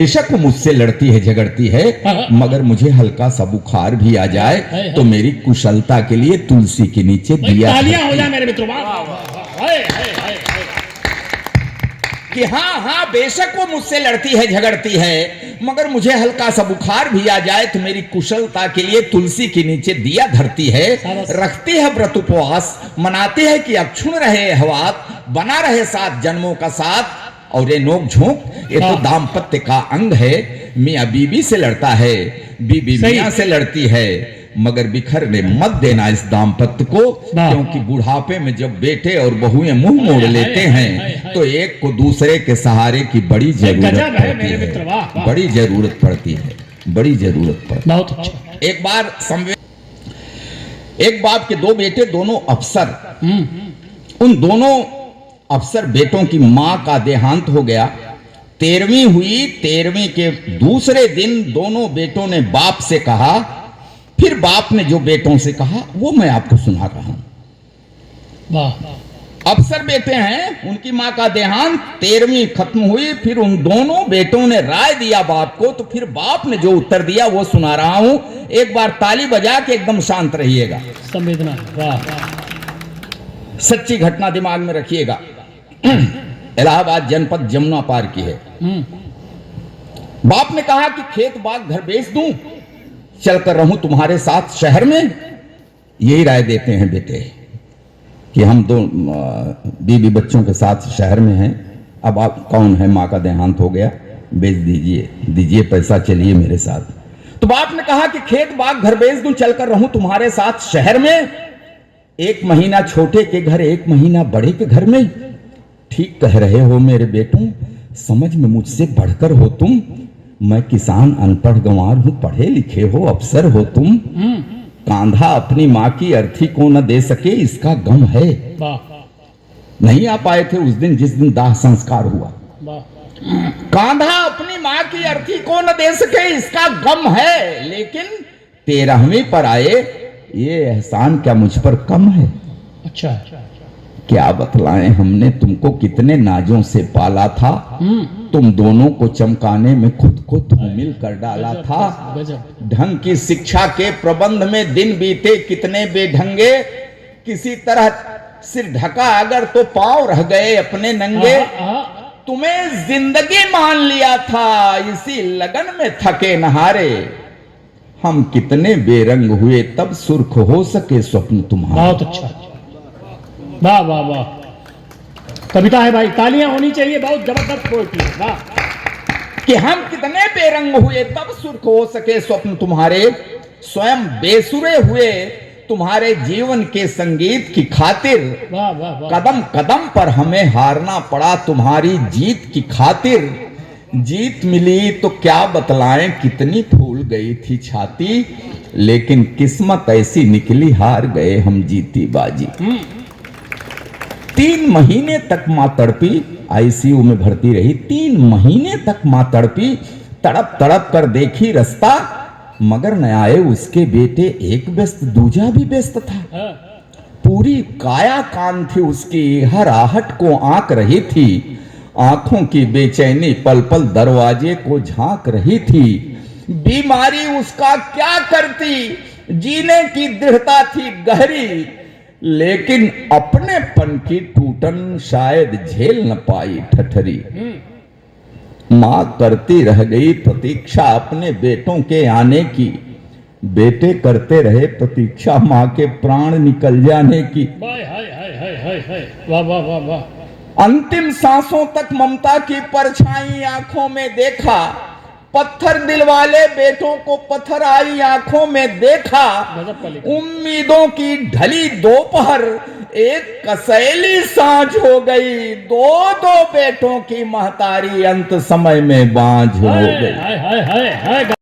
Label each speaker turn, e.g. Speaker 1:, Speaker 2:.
Speaker 1: बेशक वो मुझसे लड़ती है झगड़ती है, मगर मुझे हल्का सा बुखार भी आ जाए तो मेरी कुशलता के लिए तुलसी के नीचे दिया
Speaker 2: तालियां हो जाए मेरे मित्रों।
Speaker 1: कि हाँ हाँ बेशक वो मुझसे लड़ती है झगड़ती है, मगर मुझे हल्का सा बुखार भी आ जाए तो मेरी कुशलता के लिए तुलसी के नीचे दिया धरती है, रखती है व्रत उपवास, मनाती है कि अक्षुण रहे हवात, बना रहे 7 जन्मों का साथ। और ये नोक झोंक ये तो दाम्पत्य का अंग है। मियाँ बीबी से लड़ता है, बीबी मियाँ से लड़ती है, मगर बिखरने मत देना इस दाम्पत्य को, क्योंकि बुढ़ापे में जब बेटे और बहुएं मुंह मोड़ लेते हैं तो एक को दूसरे के सहारे की बड़ी जरूरत पड़ती है, बड़ी जरूरत पड़ती है, बड़ी जरूरत पड़ती है।
Speaker 2: बहुत अच्छा।
Speaker 1: एक बाप के 2 बेटे, दोनों अफसर। उन दोनों अफसर बेटों की मां का देहांत हो गया। 13वीं हुई, 13वीं के दूसरे दिन दोनों बेटों ने बाप से कहा, फिर बाप ने जो बेटों से कहा वो मैं आपको सुना रहा हूं। अफसर बेटे हैं, उनकी मां का देहांत, 13वीं खत्म हुई, फिर उन दोनों बेटों ने राय दिया बाप को, तो फिर बाप ने जो उत्तर दिया वो सुना रहा हूं। एक बार ताली बजा के एकदम शांत रहिएगा,
Speaker 2: संवेदना।
Speaker 1: सच्ची घटना दिमाग में रखिएगा। इलाहाबाद जनपद जमुना पार की है। बाप ने कहा कि खेत बाग घर बेच दूं, चलकर रहूं तुम्हारे साथ शहर में। यही राय देते हैं बेटे कि हम 2 बीबी बच्चों के साथ शहर में हैं। अब आप कौन है, मां का देहांत हो गया, बेच दीजिए पैसा, चलिए मेरे साथ। तो बाप ने कहा कि खेत बाग घर बेच दूं, चलकर रहूं तुम्हारे साथ शहर में। 1 महीना छोटे के घर, 1 महीना बड़े के घर में। ठीक कह रहे हो मेरे बेटों, समझ में मुझसे बढ़कर हो तुम। मैं किसान अनपढ़ गंवार हूं, पढ़े लिखे हो अफसर हो तुम। कांधा अपनी माँ की अर्थी को न दे सके, इसका गम है। नहीं आ पाए थे उस दिन जिस दिन दाह संस्कार हुआ। कांधा अपनी माँ की अर्थी को न दे सके, इसका गम है। लेकिन 13वीं पर आए, ये एहसान क्या मुझ पर कम है?
Speaker 2: अच्छा,
Speaker 1: क्या बतलाएं, हमने तुमको कितने नाजों से पाला था। तुम दोनों को चमकाने में खुद को धूमिल कर डाला था। ढंग की शिक्षा के प्रबंध में दिन बीते कितने बेढंगे। किसी तरह सिर ढका अगर तो पांव रह गए अपने नंगे। तुम्हें जिंदगी मान लिया था, इसी लगन में थके नहारे। हम कितने बेरंग हुए तब सुर्ख हो सके स्वप्न तुम्हारा।
Speaker 2: बहुत अच्छा, वाह वाह वाह, कविता है भाई, तालियां होनी चाहिए। बहुत जबरदस्त पोएट्री है, वाह।
Speaker 1: कि हम कितने बेरंग हुए तब सुर्ख हो सके स्वप्न तुम्हारे। स्वयं बेसुरे हुए तुम्हारे जीवन के संगीत की खातिर।
Speaker 2: वाह वाह वाह।
Speaker 1: कदम कदम पर हमें हारना पड़ा तुम्हारी जीत की खातिर। जीत मिली तो क्या बतलाएं, कितनी फूल गई थी छाती। लेकिन किस्मत ऐसी निकली, हार गए हम जीती बाजी। 3 महीने तक मां तड़पी, आईसीयू में भर्ती रही। 3 महीने तक मां तड़पी, तड़प तड़प कर देखी रास्ता, मगर न आए उसके बेटे। एक व्यस्त दूजा भी व्यस्त था। पूरी काया कान थी उसकी, हर आहट को आंक रही थी। आंखों की बेचैनी पल पल दरवाजे को झांक रही थी। बीमारी उसका क्या करती, जीने की दृढ़ता थी गहरी। लेकिन अपनेपन की टूटन शायद झेल न पाई ठठरी। मां करती रह गई प्रतीक्षा अपने बेटों के आने की। बेटे करते रहे प्रतीक्षा मां के प्राण निकल जाने की।
Speaker 2: वाह वाह वाह वाह।
Speaker 1: अंतिम सांसों तक ममता की परछाई आंखों में देखा। पत्थर दिल वाले बेटों को पत्थर आई आंखों में देखा। उम्मीदों की ढली दोपहर, एक कसैली सांझ हो गई। 2 बेटों की महतारी अंत समय में बांझ हो गई।